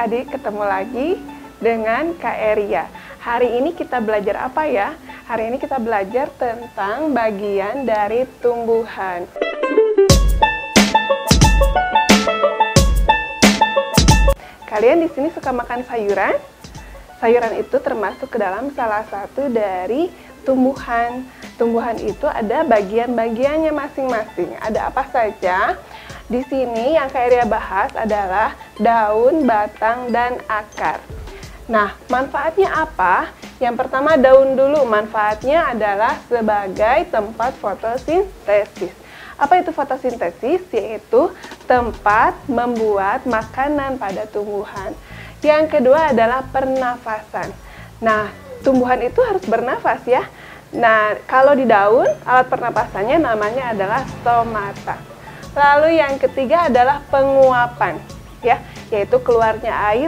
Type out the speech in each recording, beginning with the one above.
adik-adik, ketemu lagi dengan Kak Eria. Hari ini kita belajar apa ya? Hari ini kita belajar tentang bagian dari tumbuhan. Kalian di sini suka makan sayuran? Sayuran itu termasuk ke dalam salah satu dari tumbuhan. Tumbuhan itu ada bagian-bagiannya masing-masing. Ada apa saja? Di sini yang Kak Eria bahas adalah daun, batang, dan akar. Nah, manfaatnya apa? Yang pertama daun dulu. Manfaatnya adalah sebagai tempat fotosintesis. Apa itu fotosintesis? Yaitu tempat membuat makanan pada tumbuhan. Yang kedua adalah pernafasan. Nah, tumbuhan itu harus bernafas ya. Nah, kalau di daun, alat pernapasannya namanya adalah stomata. Lalu yang ketiga adalah penguapan, ya, yaitu keluarnya air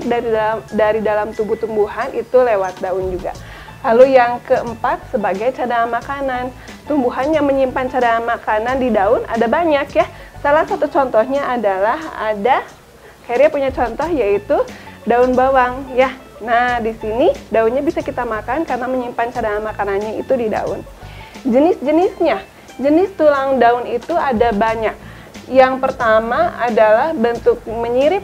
dari dalam tubuh tumbuhan itu lewat daun juga. Lalu yang keempat sebagai cadangan makanan. Tumbuhan yang menyimpan cadangan makanan di daun ada banyak ya. Salah satu contohnya adalah Kak punya contoh yaitu daun bawang ya. Nah, di sini daunnya bisa kita makan karena menyimpan cadangan makanannya itu di daun. Jenis-jenisnya, jenis tulang daun itu ada banyak. Yang pertama adalah bentuk menyirip,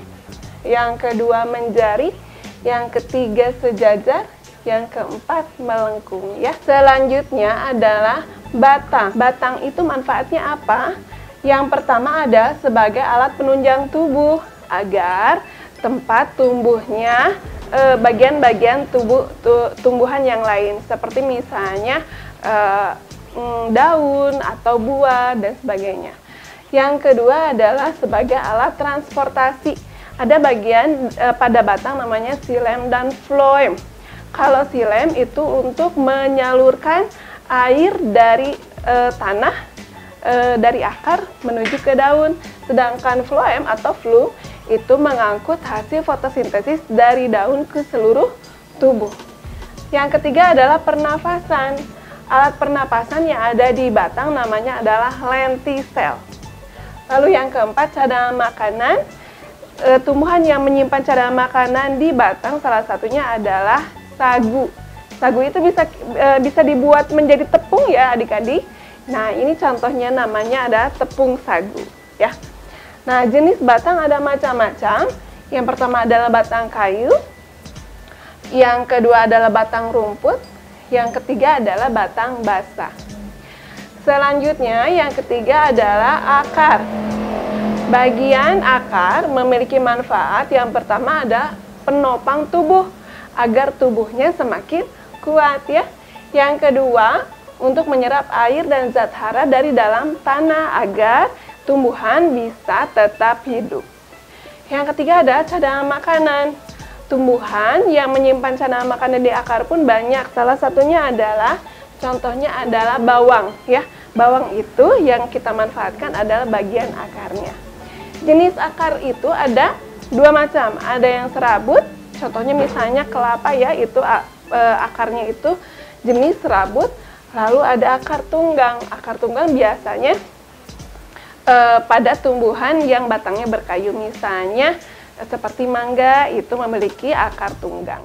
yang kedua menjari, yang ketiga sejajar, yang keempat melengkung ya. Selanjutnya adalah batang. Batang itu manfaatnya apa? Yang pertama ada sebagai alat penunjang tubuh agar tempat tumbuhnya bagian-bagian tumbuhan yang lain seperti misalnya daun atau buah dan sebagainya. Yang kedua adalah sebagai alat transportasi. Ada bagian pada batang namanya xilem dan floem. Kalau xilem itu untuk menyalurkan air dari tanah, dari akar menuju ke daun. Sedangkan floem atau flu itu mengangkut hasil fotosintesis dari daun ke seluruh tubuh. Yang ketiga adalah pernafasan. Alat pernapasan yang ada di batang namanya adalah lentisel. Lalu yang keempat, cadangan makanan. Tumbuhan yang menyimpan cadangan makanan di batang salah satunya adalah sagu. Sagu itu bisa dibuat menjadi tepung ya adik-adik. Nah, ini contohnya namanya ada tepung sagu ya. Nah, jenis batang ada macam-macam. Yang pertama adalah batang kayu. Yang kedua adalah batang rumput. Yang ketiga adalah batang basah. Selanjutnya, yang ketiga adalah akar. Bagian akar memiliki manfaat. Yang pertama ada penopang tubuh, agar tubuhnya semakin kuat ya. Yang kedua, untuk menyerap air dan zat hara dari dalam tanah, agar tumbuhan bisa tetap hidup. Yang ketiga ada cadangan makanan. Tumbuhan yang menyimpan cadangan makanan di akar pun banyak. Salah satunya adalah, contohnya adalah bawang ya. Bawang itu yang kita manfaatkan adalah bagian akarnya. Jenis akar itu ada dua macam. Ada yang serabut, contohnya misalnya kelapa ya, itu akarnya itu jenis serabut. Lalu ada akar tunggang. Akar tunggang biasanya pada tumbuhan yang batangnya berkayu, misalnya seperti mangga itu memiliki akar tunggang.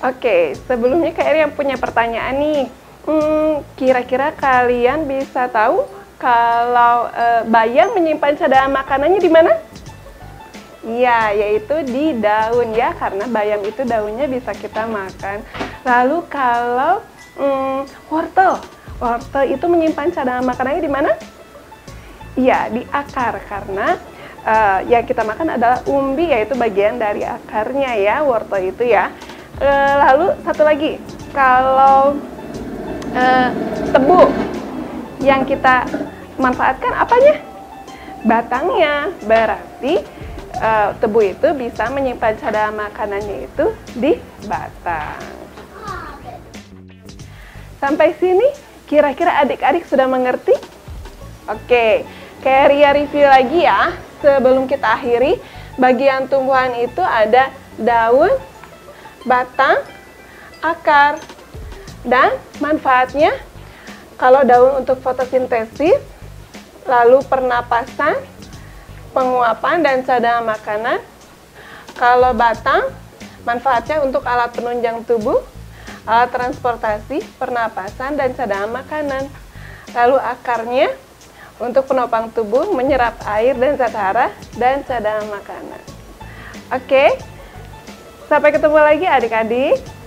Oke, sebelumnya Kak Eria punya pertanyaan nih. Kira-kira kalian bisa tahu kalau bayam menyimpan cadangan makanannya di mana? Iya, yaitu di daun ya, karena bayam itu daunnya bisa kita makan. Lalu kalau wortel itu menyimpan cadangan makanannya di mana? Iya, di akar, karena yang kita makan adalah umbi, yaitu bagian dari akarnya ya, wortel itu ya. Lalu satu lagi, kalau tebu yang kita manfaatkan apanya? Batangnya. Berarti tebu itu bisa menyimpan cadangan makanannya itu di batang. Sampai sini kira-kira adik-adik sudah mengerti? Oke, Kak Eria review lagi ya. Sebelum kita akhiri, bagian tumbuhan itu ada daun, batang, akar. Dan manfaatnya, kalau daun untuk fotosintesis, lalu pernapasan, penguapan dan cadangan makanan. Kalau batang, manfaatnya untuk alat penunjang tubuh, alat transportasi, pernapasan, dan cadangan makanan. Lalu akarnya untuk penopang tubuh, menyerap air dan zat hara, dan cadangan makanan. Oke, sampai ketemu lagi adik-adik.